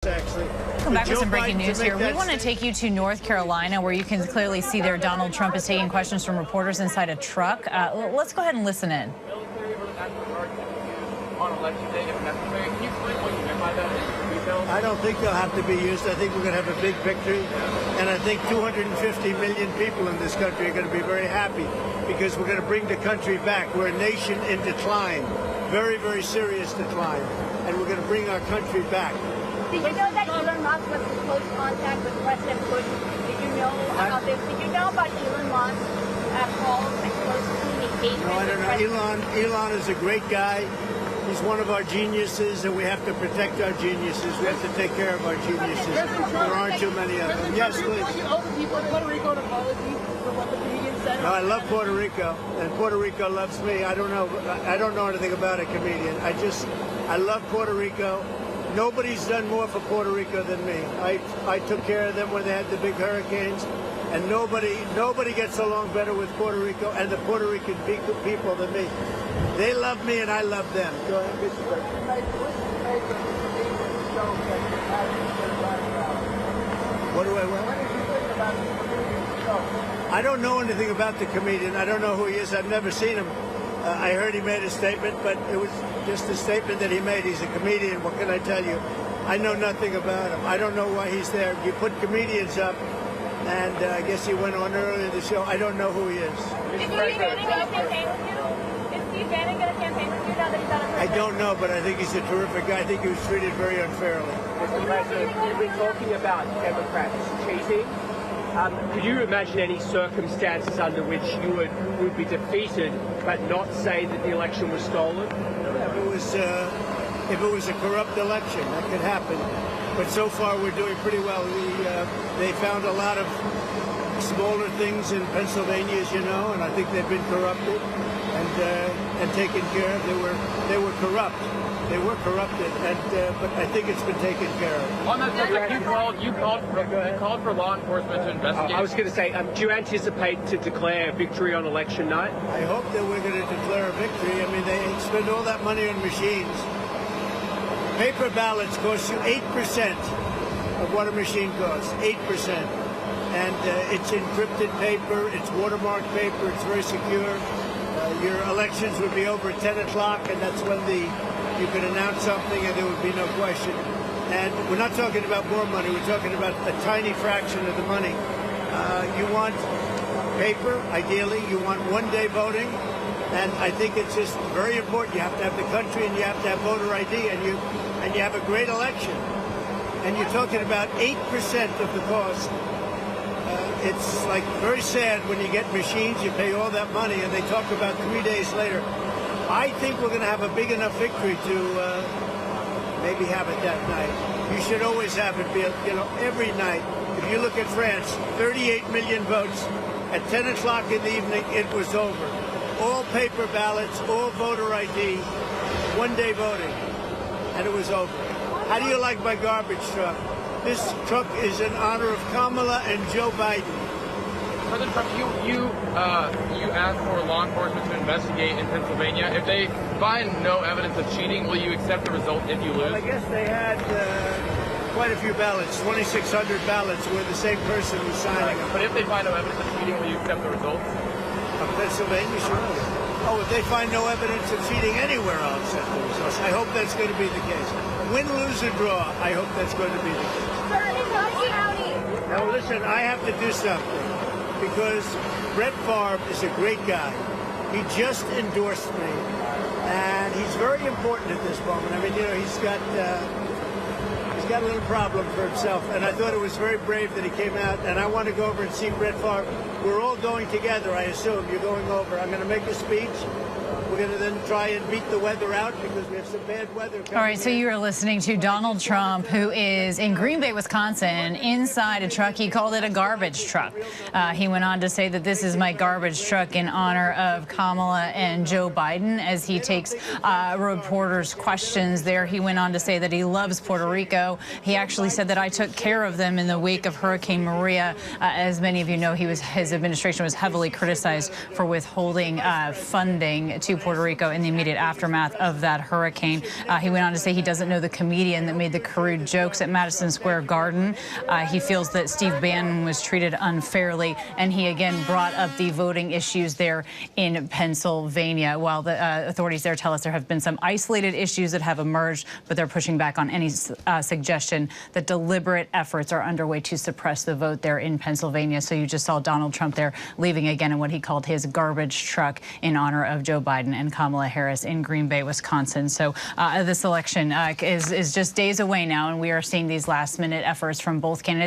Actually, Welcome back with some breaking news here. We want to take you to North Carolina, where you can clearly see there Donald Trump is taking questions from reporters inside a truck. Let's go ahead and listen in. I don't think they'll have to be used. I think we're going to have a big victory. And I think 250 million people in this country are going to be very happy because we're going to bring the country back. We're a nation in decline, very, very serious decline. And we're going to bring our country back. Did you know that Elon Musk was in close contact with President Bush? Did you know about this? Did you know about Elon Musk calls and close communication? No, I don't know. Elon is a great guy. He's one of our geniuses, and we have to protect our geniuses. We have to take care of our geniuses. There aren't too many of them. Yes, please. No, I love Puerto Rico, and Puerto Rico loves me. I don't know anything about a comedian. I love Puerto Rico. Nobody's done more for Puerto Rico than me. I took care of them when they had the big hurricanes, and nobody gets along better with Puerto Rico and the Puerto Rican people than me. They love me and I love them. Go ahead. What do I want? I don't know anything about the comedian. I don't know who he is. I've never seen him. I heard he made a statement, but it was just a statement that he made. He's a comedian. What can I tell you? I know nothing about him. I don't know why he's there. You put comedians up, and I guess he went on earlier in the show. I don't know who he is. Is Steve Bannon going to campaign with you? Is Steve Bannon going to campaign with you now that he's out of prison? I don't know, but I think he's a terrific guy. I think he was treated very unfairly. Mr. President, you've been talking about Democrats cheating. Could you imagine any circumstances under which you would be defeated but not say that the election was stolen? If it was a corrupt election, that could happen. But so far, we're doing pretty well. They found a lot of smaller things in Pennsylvania, as you know, and I think they've been corrupted and taken care of. They were corrupt. They were corrupted, but I think it's been taken care of. On that subject, you called for law enforcement to investigate. I was going to say, do you anticipate to declare victory on election night? I hope that we're going to declare a victory. I mean, they spend all that money on machines. Paper ballots cost you 8% of what a machine costs, 8%. And it's encrypted paper, it's watermarked paper, it's very secure. Your elections would be over at 10 o'clock, and that's when you could announce something and there would be no question. And we're not talking about more money, we're talking about a tiny fraction of the money. You want paper, ideally, you want one-day voting, and I think it's just very important. You have to have the country and you have to have voter ID, and you have a great election. And you're talking about 8% of the cost. It's like very sad when you get machines, you pay all that money, and they talk about 3 days later. I think we're going to have a big enough victory to maybe have it that night. You should always have it, every night. If you look at France, 38 million votes. At 10 o'clock in the evening, it was over. All paper ballots, all voter ID, one-day voting, and it was over. How do you like my garbage truck? This truck is in honor of Kamala and Joe Biden. President Trump, you asked for law enforcement to investigate in Pennsylvania. If they find no evidence of cheating, will you accept the result if you lose? Well, I guess they had quite a few ballots, 2,600 ballots where the same person was signing them. But if they find no evidence of cheating, will you accept the results? Of Pennsylvania, sure. Oh, if they find no evidence of cheating anywhere, I'll accept the results. I hope that's going to be the case. Win, lose, or draw, I hope that's going to be the case. Now, listen, I have to do something because Brett Favre is a great guy. He just endorsed me, and he's very important at this moment. I mean, he's got a little problem for himself, and I thought it was very brave that he came out, and I want to go over and see Brett Favre. We're all going together, I assume. You're going over. I'm going to make a speech. We're going to then try and beat the weather out because we have some bad weather coming. All right, so you're listening to Donald Trump, who is in Green Bay, Wisconsin, inside a truck. He called it a garbage truck. He went on to say that this is my garbage truck in honor of Kamala and Joe Biden as he takes reporters' questions there. He went on to say that he loves Puerto Rico. He actually said that I took care of them in the wake of Hurricane Maria. As many of you know, his administration was heavily criticized for withholding funding to Puerto Rico in the immediate aftermath of that hurricane. He went on to say he doesn't know the comedian that made the crude jokes at Madison Square Garden. He feels that Steve Bannon was treated unfairly, and he again brought up the voting issues there in Pennsylvania. While the authorities there tell us there have been some isolated issues that have emerged, but they're pushing back on any suggestion that deliberate efforts are underway to suppress the vote there in Pennsylvania. So you just saw Donald Trump there leaving again in what he called his garbage truck in honor of Joe Biden and Kamala Harris in Green Bay, Wisconsin. So this election is just days away now, and we are seeing these last-minute efforts from both candidates.